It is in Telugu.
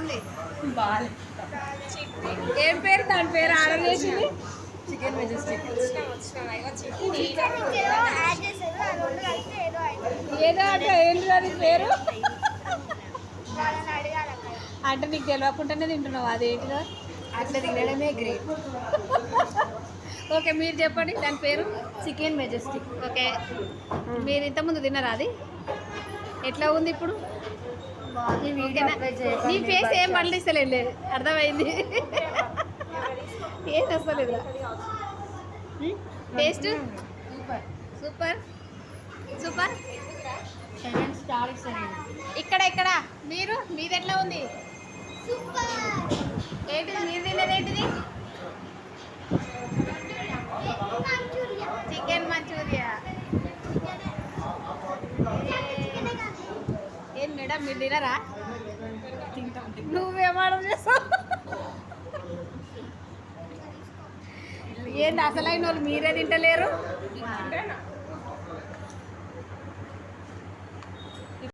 ఉంది? ఏం పేరు? దాని పేరు ఆర్డర్ చేసింది చికెన్ మెజెస్టిక్. ఏదో అంటే ఏంటి దాని పేరు? అంటే నీకు తెలియకుండానే తింటున్నావు అదేంటిదో? అట్లా తినడమే గ్రేట్. ఓకే, మీరు చెప్పండి దాని పేరు. Chicken Majestic. ఓకే, మీరు ఇంతకుముందు తిన్నారా అది? ఎట్లా ఉంది ఇప్పుడు? నీ ఫేస్ ఏం పండిస్తలేదు, అర్థమైంది. ఏం వస్తలేదు టేస్ట్. Super super. 7 స్టార్ ఇస్తాను. ఇక్కడ మీది ఎట్లా ఉంది? ఏంటిది మీరు తినేది? ఏంటిది? Chicken Manchuria. ఏం మేడం మీరు తినరా? నువ్వేం ఆర్డర్ చేస్తావు? ఏంటి అసలైన వాళ్ళు మీరే తింటలేరు?